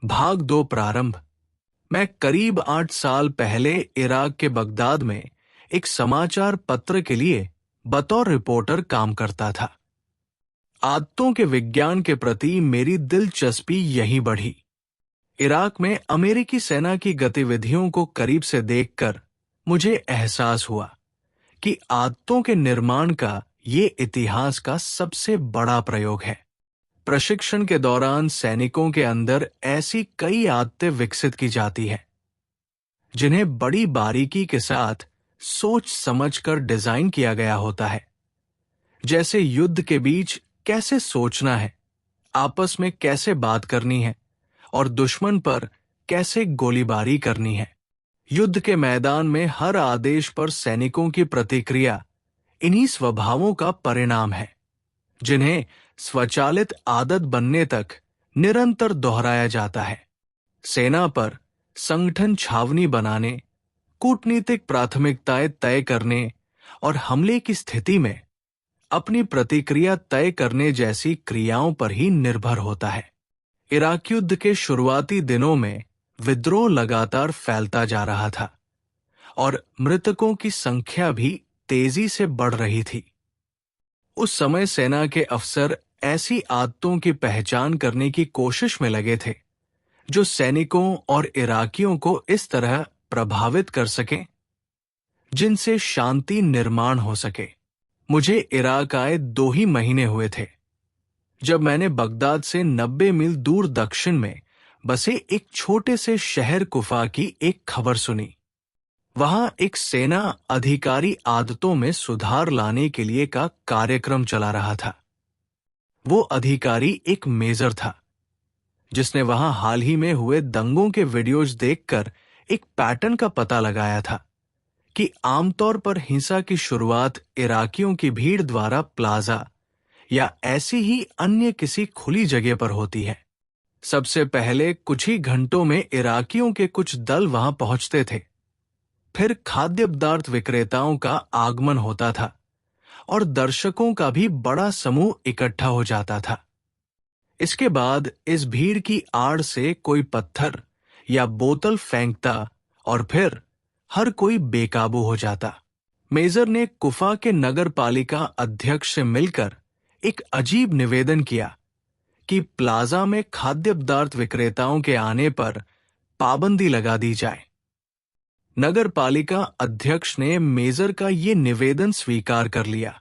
भाग 2 प्रारंभ। मैं करीब 8 साल पहले इराक के बगदाद में एक समाचार पत्र के लिए बतौर रिपोर्टर काम करता था। आदतों के विज्ञान के प्रति मेरी दिलचस्पी यहीं बढ़ी। इराक में अमेरिकी सेना की गतिविधियों को करीब से देखकर मुझे एहसास हुआ कि आदतों के निर्माण का ये इतिहास का सबसे बड़ा प्रयोग है। प्रशिक्षण के दौरान सैनिकों के अंदर ऐसी कई आदतें विकसित की जाती हैं जिन्हें बड़ी बारीकी के साथ सोच समझकर डिजाइन किया गया होता है। जैसे युद्ध के बीच कैसे सोचना है, आपस में कैसे बात करनी है और दुश्मन पर कैसे गोलीबारी करनी है। युद्ध के मैदान में हर आदेश पर सैनिकों की प्रतिक्रिया इन्हीं स्वभावों का परिणाम है, जिन्हें स्वचालित आदत बनने तक निरंतर दोहराया जाता है। सेना पर संगठन छावनी बनाने, कूटनीतिक प्राथमिकताएं तय करने और हमले की स्थिति में अपनी प्रतिक्रिया तय करने जैसी क्रियाओं पर ही निर्भर होता है। इराक युद्ध के शुरुआती दिनों में विद्रोह लगातार फैलता जा रहा था और मृतकों की संख्या भी तेजी से बढ़ रही थी। उस समय सेना के अफसर ऐसी आदतों की पहचान करने की कोशिश में लगे थे जो सैनिकों और इराकियों को इस तरह प्रभावित कर सकें जिनसे शांति निर्माण हो सके। मुझे इराक आए 2 ही महीने हुए थे जब मैंने बगदाद से 90 मील दूर दक्षिण में बसे एक छोटे से शहर कुफा की एक खबर सुनी। वहां एक सेना अधिकारी आदतों में सुधार लाने के लिए का कार्यक्रम चला रहा था। वो अधिकारी एक मेजर था जिसने वहां हाल ही में हुए दंगों के वीडियोज देखकर एक पैटर्न का पता लगाया था कि आमतौर पर हिंसा की शुरुआत इराकियों की भीड़ द्वारा प्लाजा या ऐसी ही अन्य किसी खुली जगह पर होती है। सबसे पहले कुछ ही घंटों में इराकियों के कुछ दल वहां पहुंचते थे, फिर खाद्य पदार्थ विक्रेताओं का आगमन होता था और दर्शकों का भी बड़ा समूह इकट्ठा हो जाता था। इसके बाद इस भीड़ की आड़ से कोई पत्थर या बोतल फेंकता और फिर हर कोई बेकाबू हो जाता। मेजर ने कुफा के नगर पालिका अध्यक्ष से मिलकर एक अजीब निवेदन किया कि प्लाजा में खाद्य पदार्थ विक्रेताओं के आने पर पाबंदी लगा दी जाए। नगर पालिका अध्यक्ष ने मेजर का ये निवेदन स्वीकार कर लिया।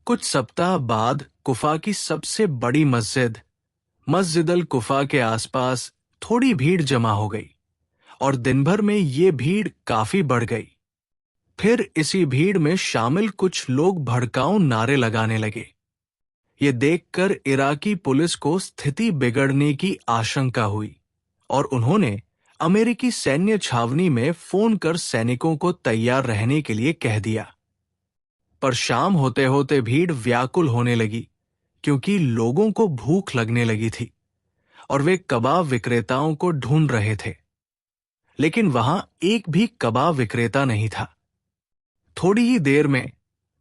कुछ सप्ताह बाद कुफा की सबसे बड़ी मस्जिद अल कुफा के आसपास थोड़ी भीड़ जमा हो गई और दिन भर में ये भीड़ काफी बढ़ गई। फिर इसी भीड़ में शामिल कुछ लोग भड़काऊ नारे लगाने लगे। ये देखकर इराकी पुलिस को स्थिति बिगड़ने की आशंका हुई और उन्होंने अमेरिकी सैन्य छावनी में फोन कर सैनिकों को तैयार रहने के लिए कह दिया। पर शाम होते होते भीड़ व्याकुल होने लगी क्योंकि लोगों को भूख लगने लगी थी और वे कबाब विक्रेताओं को ढूंढ रहे थे, लेकिन वहां एक भी कबाब विक्रेता नहीं था। थोड़ी ही देर में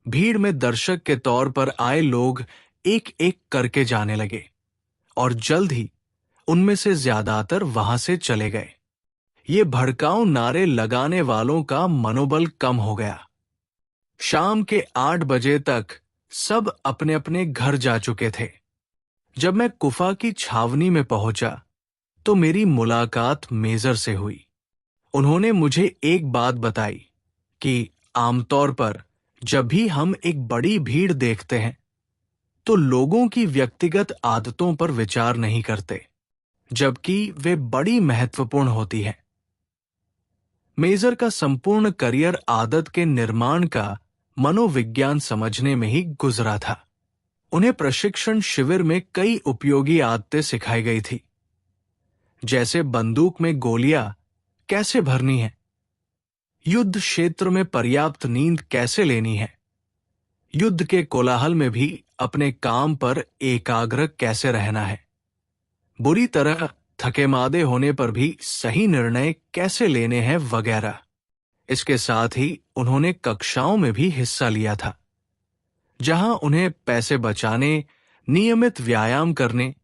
भीड़ में दर्शक के तौर पर आए लोग एक एक करके जाने लगे और जल्द ही उनमें से ज्यादातर वहां से चले गए। ये भड़काऊ नारे लगाने वालों का मनोबल कम हो गया। शाम के 8 बजे तक सब अपने अपने घर जा चुके थे। जब मैं कुफा की छावनी में पहुंचा तो मेरी मुलाकात मेजर से हुई। उन्होंने मुझे एक बात बताई कि आमतौर पर जब भी हम एक बड़ी भीड़ देखते हैं तो लोगों की व्यक्तिगत आदतों पर विचार नहीं करते, जबकि वे बड़ी महत्वपूर्ण होती हैं। मेजर का संपूर्ण करियर आदत के निर्माण का मनोविज्ञान समझने में ही गुजरा था। उन्हें प्रशिक्षण शिविर में कई उपयोगी आदतें सिखाई गई थी, जैसे बंदूक में गोलियां कैसे भरनी है, युद्ध क्षेत्र में पर्याप्त नींद कैसे लेनी है, युद्ध के कोलाहल में भी अपने काम पर एकाग्र कैसे रहना है, बुरी तरह थकेमादे होने पर भी सही निर्णय कैसे लेने हैं वगैरह। इसके साथ ही उन्होंने कक्षाओं में भी हिस्सा लिया था, जहां उन्हें पैसे बचाने, नियमित व्यायाम करने,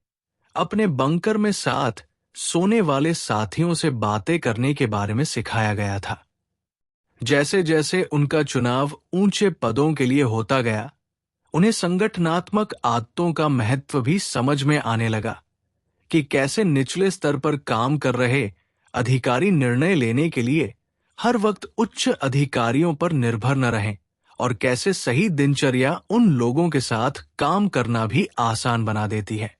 अपने बंकर में साथ सोने वाले साथियों से बातें करने के बारे में सिखाया गया था। जैसे जैसे उनका चुनाव ऊंचे पदों के लिए होता गया, उन्हें संगठनात्मक आदतों का महत्व भी समझ में आने लगा कि कैसे निचले स्तर पर काम कर रहे अधिकारी निर्णय लेने के लिए हर वक्त उच्च अधिकारियों पर निर्भर न रहें और कैसे सही दिनचर्या उन लोगों के साथ काम करना भी आसान बना देती है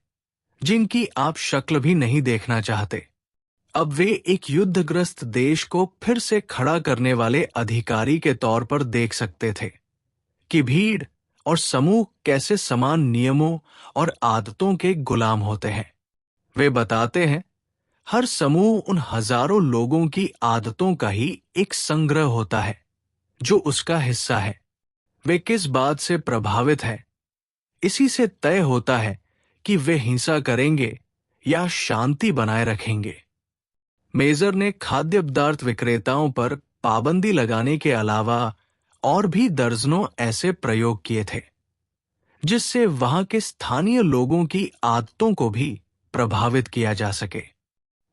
जिनकी आप शक्ल भी नहीं देखना चाहते। अब वे एक युद्धग्रस्त देश को फिर से खड़ा करने वाले अधिकारी के तौर पर देख सकते थे कि भीड़ और समूह कैसे समान नियमों और आदतों के गुलाम होते हैं। वे बताते हैं, हर समूह उन हजारों लोगों की आदतों का ही एक संग्रह होता है जो उसका हिस्सा है। वे किस बात से प्रभावित है, इसी से तय होता है कि वे हिंसा करेंगे या शांति बनाए रखेंगे। मेजर ने खाद्य पदार्थ विक्रेताओं पर पाबंदी लगाने के अलावा और भी दर्जनों ऐसे प्रयोग किए थे जिससे वहां के स्थानीय लोगों की आदतों को भी प्रभावित किया जा सके।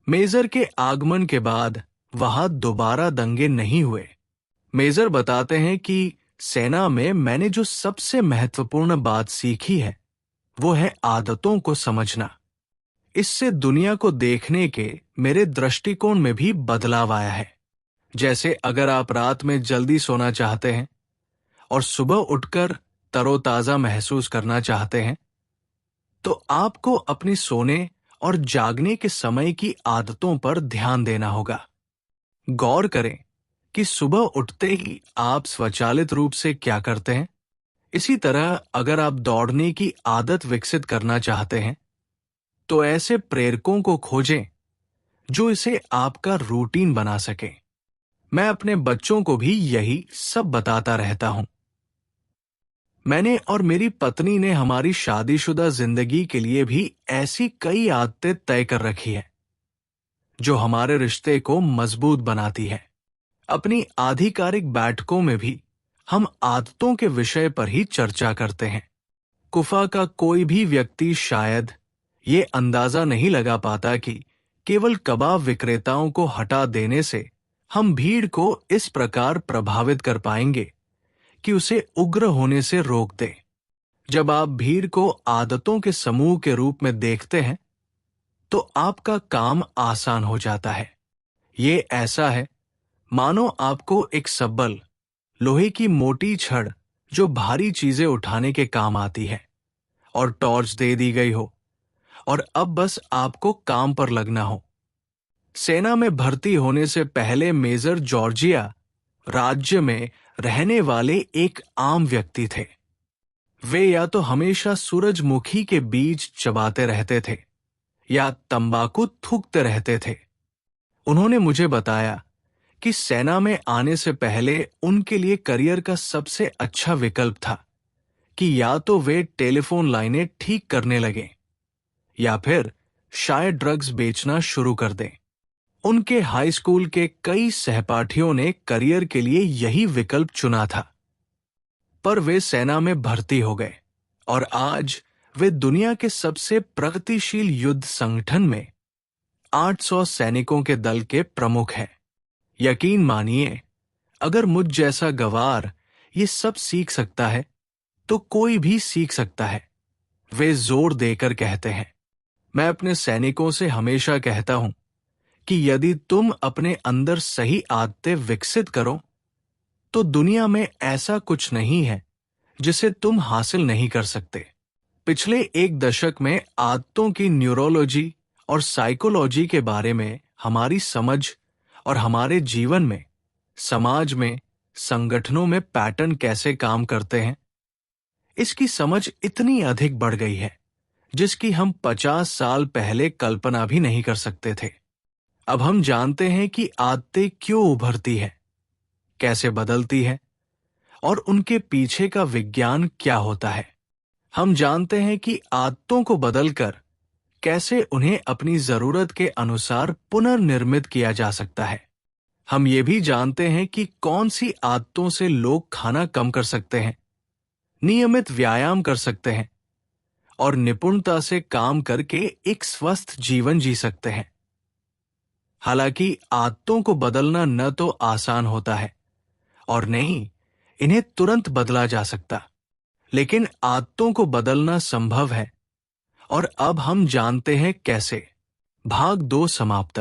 मेजर के आगमन के बाद वहां दोबारा दंगे नहीं हुए। मेजर बताते हैं कि सेना में मैंने जो सबसे महत्वपूर्ण बात सीखी है वो है आदतों को समझना। इससे दुनिया को देखने के मेरे दृष्टिकोण में भी बदलाव आया है। जैसे अगर आप रात में जल्दी सोना चाहते हैं और सुबह उठकर तरोताजा महसूस करना चाहते हैं, तो आपको अपनी सोने और जागने के समय की आदतों पर ध्यान देना होगा। गौर करें कि सुबह उठते ही आप स्वचालित रूप से क्या करते हैं। इसी तरह अगर आप दौड़ने की आदत विकसित करना चाहते हैं, तो ऐसे प्रेरकों को खोजें जो इसे आपका रूटीन बना सके। मैं अपने बच्चों को भी यही सब बताता रहता हूं। मैंने और मेरी पत्नी ने हमारी शादीशुदा जिंदगी के लिए भी ऐसी कई आदतें तय कर रखी है जो हमारे रिश्ते को मजबूत बनाती है। अपनी आधिकारिक बैठकों में भी हम आदतों के विषय पर ही चर्चा करते हैं। कुफा का कोई भी व्यक्ति शायद ये अंदाजा नहीं लगा पाता कि केवल कबाब विक्रेताओं को हटा देने से हम भीड़ को इस प्रकार प्रभावित कर पाएंगे कि उसे उग्र होने से रोक दे। जब आप भीड़ को आदतों के समूह के रूप में देखते हैं, तो आपका काम आसान हो जाता है। ये ऐसा है मानो आपको एक सबल लोहे की मोटी छड़ जो भारी चीजें उठाने के काम आती है और टॉर्च दे दी गई हो और अब बस आपको काम पर लगना हो। सेना में भर्ती होने से पहले मेजर जॉर्जिया राज्य में रहने वाले एक आम व्यक्ति थे। वे या तो हमेशा सूरजमुखी के बीज चबाते रहते थे या तंबाकू थूकते रहते थे। उन्होंने मुझे बताया कि सेना में आने से पहले उनके लिए करियर का सबसे अच्छा विकल्प था कि या तो वे टेलीफोन लाइनें ठीक करने लगें या फिर शायद ड्रग्स बेचना शुरू कर दें। उनके हाई स्कूल के कई सहपाठियों ने करियर के लिए यही विकल्प चुना था, पर वे सेना में भर्ती हो गए और आज वे दुनिया के सबसे प्रगतिशील युद्ध संगठन में 800 सैनिकों के दल के प्रमुख हैं। यकीन मानिए, अगर मुझ जैसा गवार ये सब सीख सकता है तो कोई भी सीख सकता है। वे जोर देकर कहते हैं, मैं अपने सैनिकों से हमेशा कहता हूं कि यदि तुम अपने अंदर सही आदतें विकसित करो तो दुनिया में ऐसा कुछ नहीं है जिसे तुम हासिल नहीं कर सकते। पिछले एक दशक में आदतों की न्यूरोलॉजी और साइकोलॉजी के बारे में हमारी समझ और हमारे जीवन में, समाज में, संगठनों में पैटर्न कैसे काम करते हैं, इसकी समझ इतनी अधिक बढ़ गई है जिसकी हम 50 साल पहले कल्पना भी नहीं कर सकते थे। अब हम जानते हैं कि आदतें क्यों उभरती है, कैसे बदलती है और उनके पीछे का विज्ञान क्या होता है। हम जानते हैं कि आदतों को बदलकर कैसे उन्हें अपनी जरूरत के अनुसार पुनर्निर्मित किया जा सकता है। हम ये भी जानते हैं कि कौन सी आदतों से लोग खाना कम कर सकते हैं, नियमित व्यायाम कर सकते हैं और निपुणता से काम करके एक स्वस्थ जीवन जी सकते हैं। हालांकि आदतों को बदलना न तो आसान होता है और नहीं इन्हें तुरंत बदला जा सकता, लेकिन आदतों को बदलना संभव है। और अब हम जानते हैं कैसे। भाग 2 समाप्त।